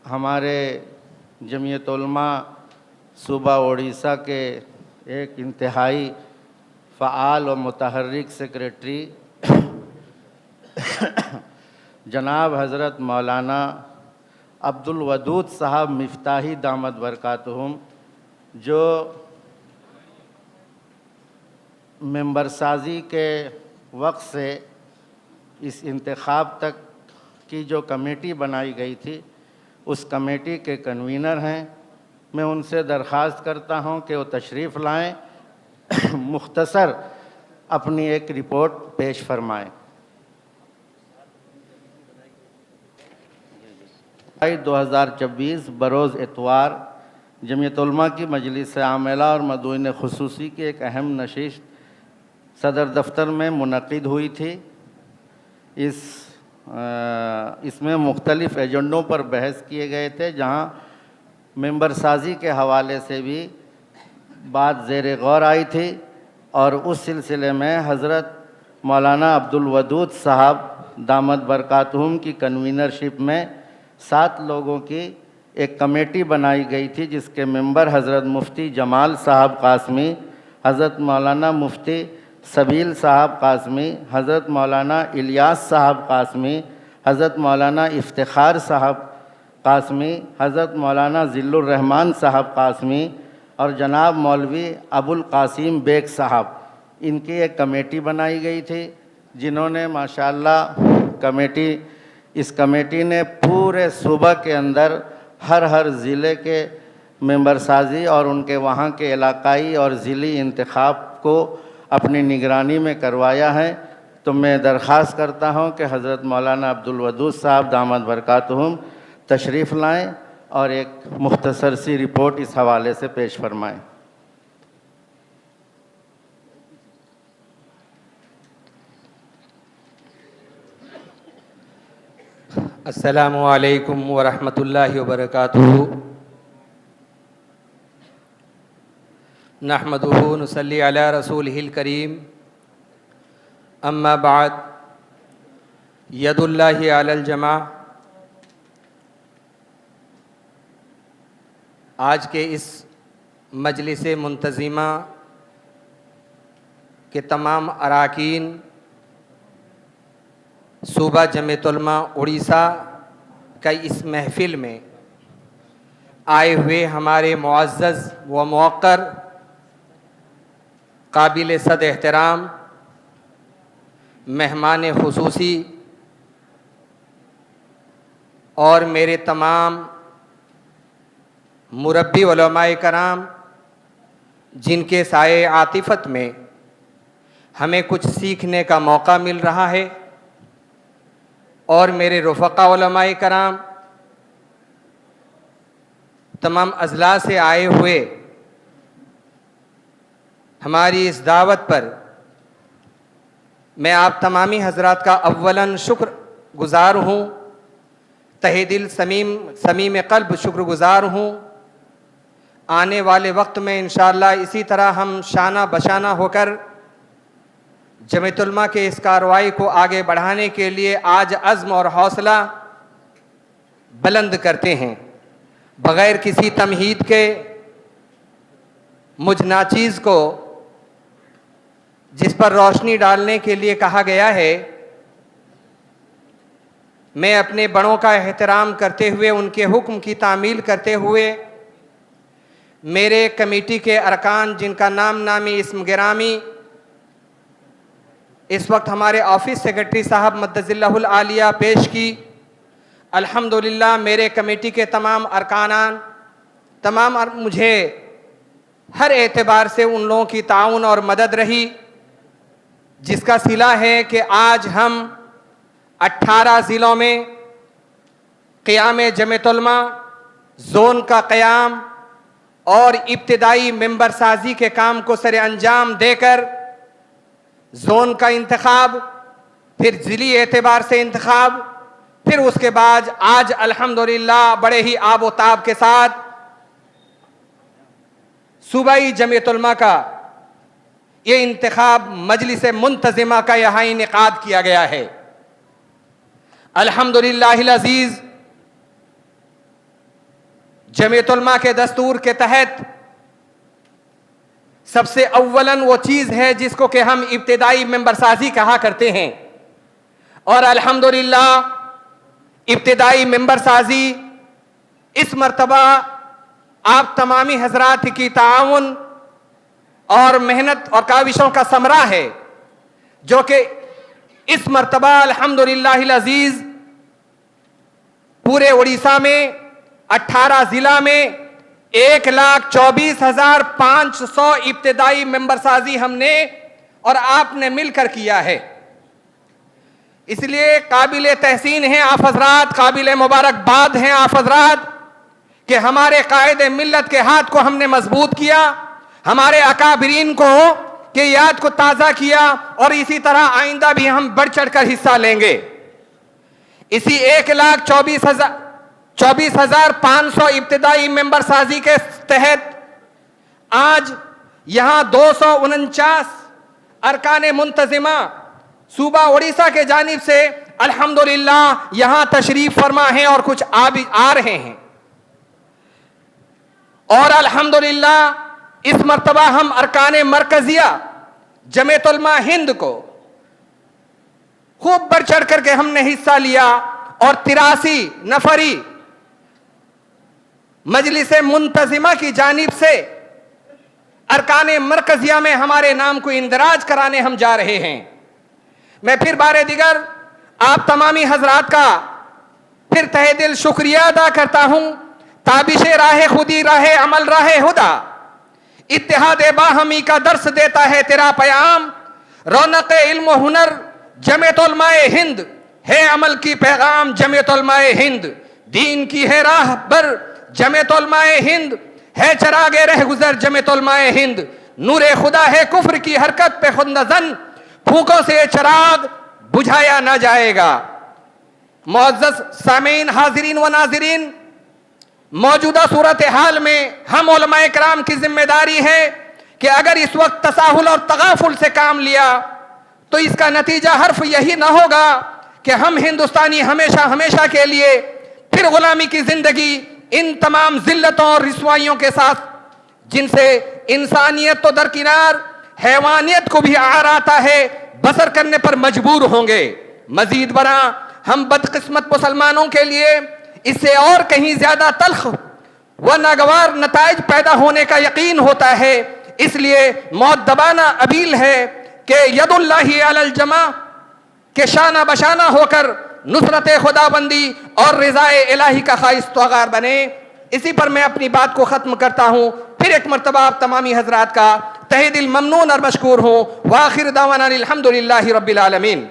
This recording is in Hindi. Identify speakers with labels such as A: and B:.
A: हमारे जमीयत उलमा सूबा उड़ीसा के एक इंतहाई फ़आल व मुतहर्रिक सेक्रेटरी जनाब हज़रत मौलाना अब्दुल वदूद साहब मिफ्ताही दामद बरकातुहुम, जो मेंबर साजी के वक्त से इस इंतखाब तक की जो कमेटी बनाई गई थी उस कमेटी के कन्वीनर हैं। मैं उनसे दरख्वास्त करता हूं कि वो तशरीफ़ लाएं, मुख्तसर अपनी एक रिपोर्ट पेश फरमाएं। 2024 बरोज़ इतवार जमीयत उलमा की मजलिस आमिला और मदूइन खुसूसी की एक अहम नशिस्त सदर दफ्तर में मुनक़िद हुई थी। इसमें मुख्तलिफ़ एजेंडों पर बहस किए गए थे, जहां मेंबर साजी के हवाले से भी बात ज़ेर गौर आई थी और उस सिलसिले में हज़रत मौलाना अब्दुल वदूद साहब दामद बरकातुहुम की कन्वीनरशिप में 7 लोगों की एक कमेटी बनाई गई थी, जिसके मेंबर हज़रत मुफ्ती जमाल साहब कासमी, हज़रत मौलाना मुफ्ती सबील साहब कासमी, हज़रत मौलाना इलियास साहब कासमी, हज़रत मौलाना इफ्तिखार साहब कासमी, हज़रत मौलाना ज़िल्लुर रहमान साहब कासमी और जनाब मौलवी अबुल कासिम बेग साहब, इनकी एक कमेटी बनाई गई थी, जिन्होंने माशाअल्लाह इस कमेटी ने पूरे सूबा के अंदर हर ज़िले के मेंबर साजी और उनके वहाँ के इलाकाई और ज़िली इंतखाब को अपनी निगरानी में करवाया है। तो मैं दरख्वास्त करता हूँ कि हज़रत मौलाना अब्दुल वदूद साहब दामद बरकातुहुम तशरीफ़ लाएँ और एक मुख्तसर सी रिपोर्ट इस हवाले से पेश फरमाएँ।
B: अस्सलामु अलैकुम व रहमतुल्लाहि व बरकातुहू। नहमदुहू नुसल्ली अला रसूलिहिल करीम, अम्मा बाद, यदुल्लाहि अलल जमा। आज के इस मजलिस मुंतज़िमा के तमाम अराकीन, सूबा जमीयत उलमा उड़ीसा का इस महफ़िल में आए हुए हमारे मुअज़्ज़ज़ व मुवक्कर काबिल सद एहतराम मेहमान खुसूसी और मेरे तमाम मुरब्बी उलमाए कराम, जिनके साए आतिफ़त में हमें कुछ सीखने का मौका मिल रहा है, और मेरे रुफ़क़ा उलमाए कराम, तमाम अज़ला से आए हुए हमारी इस दावत पर मैं आप तमामी हज़रात का अव्वलन शुक्र गुज़ार हूँ, तहे दिल समीम क़ल्ब शुक्र गुज़ार हूँ। आने वाले वक्त में इंशाअल्लाह इसी तरह हम शाना बशाना होकर जमीयत उलमा के इस कार्रवाई को आगे बढ़ाने के लिए आज अज़्म और हौसला बुलंद करते हैं। बग़ैर किसी तमहीद के मुझ नाचीज़ को जिस पर रोशनी डालने के लिए कहा गया है, मैं अपने बड़ों का एहतराम करते हुए, उनके हुक्म की तामील करते हुए, मेरे कमेटी के अरकान, जिनका नामी इस्म गिरामी इस वक्त हमारे ऑफिस सेक्रेटरी साहब मद्दज़िल्लाहुल आलिया पेश की, अल्हम्दुलिल्लाह मेरे कमेटी के तमाम अरकान मुझे हर एतबार से उन लोगों की ताउन और मदद रही, जिसका सिला है कि आज हम 18 ज़िलों में क़याम जमीयत उलमा ज़ोन का क़याम और इब्तिदाई मेंबर साजी के काम को सरे अंजाम देकर ज़ोन का इंतखाब, फिर ज़िली एतबार से इंतखाब, फिर उसके बाद आज अल्हम्दुलिल्लाह बड़े ही आब व ताब के साथ सूबाई जमीयत उलमा का ये इंतखाब मजलिस मुंतज़िमा का यहाँ इनेकाद किया गया है। अल्हम्दुलिल्लाहिल अज़ीज़, जमीयत उलमा के दस्तूर के तहत सबसे अव्वलन वो चीज है जिसको कि हम इब्तिदाई मेंबर साजी कहा करते हैं, और अल्हम्दुलिल्लाह इब्तिदाई मेंबर साजी इस मर्तबा आप तमामी हजरात की ताउन और मेहनत और काविशों का समरा है, जो कि इस मर्तबा अल्हम्दुलिल्लाह अजीज पूरे उड़ीसा में 18 जिला में 1,24,500 इब्तिदाई मेंबर साजी हमने और आपने मिलकर किया है। इसलिए काबिल तहसीन हैं आप हजरात, काबिल मुबारकबाद हैं आप हजरात कि हमारे कायदे मिल्लत के हाथ को हमने मजबूत किया, हमारे अकाबरीन को के याद को ताज़ा किया, और इसी तरह आइंदा भी हम बढ़ चढ़कर हिस्सा लेंगे। इसी 1,24,500 इब्तिदाई मेंबर साजी के तहत आज यहां 249 अरकान मुंतजिमा सूबा उड़ीसा के जानिब से अल्हम्दुलिल्लाह यहां तशरीफ फरमा है और कुछ आ रहे हैं। और अल्हम्दुलिल्लाह इस मर्तबा हम अरकान मरकजिया जमीयत उलमा हिंद को खूब बढ़ चढ़ करके हमने हिस्सा लिया, और 83 नफरी मजलिस मुंतजिमा की जानिब से अरकान मरकजिया में हमारे नाम को इंदराज कराने हम जा रहे हैं। मैं फिर बारे दिगर आप तमामी हजरात का फिर तहे दिल शुक्रिया अदा करता हूं। ताबिश राह खुदी राह अमल राह हुदा, इत्तेहाद बाहमी का दर्स देता है तेरा पयाम, रौनक इल्म हुनर जमीयत उलमाए हिंद है अमल की पैगाम जमीयत उलमाए हिंद, दीन की है राह बर जमीयत उलमाए हिंद है चरागे रह गुजर जमीयत उलमाए हिंद, नूरे खुदा है कुफ्र की हरकत पे खुद नजन, फूकों से चराग बुझाया ना जाएगा। मुअज़्ज़ज़ सामीन, हाजिरीन व नाज़रीन, मौजूदा सूरत हाल में हम उलमाए कराम की जिम्मेदारी है कि अगर इस वक्त तसाहुल और तगाफुल से काम लिया तो इसका नतीजा हर्फ यही ना होगा कि हम हिंदुस्तानी हमेशा हमेशा के लिए फिर गुलामी की जिंदगी इन तमाम जिल्लतों और रिसवाइयों के साथ, जिनसे इंसानियत तो दरकिनार हैवानियत को भी आर आता है, बसर करने पर मजबूर होंगे। मजीद बरा हम बदकिस्मत मुसलमानों के लिए इससे और कहीं ज्यादा तल्ख व नागवार नताइज पैदा होने का यकीन होता है। इसलिए मौत दबाना अबील है कि यदुल्लाहि अलल जमा के शाना बशाना होकर नुसरत खुदाबंदी और रिज़ाए इलाही का खाइस तौगार बने। इसी पर मैं अपनी बात को ख़त्म करता हूँ। फिर एक मरतबा आप तमामी हजरात का तहे दिल ममनून और मशकूर हूँ। वाखिर दावाना अल्हम्दुलिल्लाहि रब्बिल आलमीन।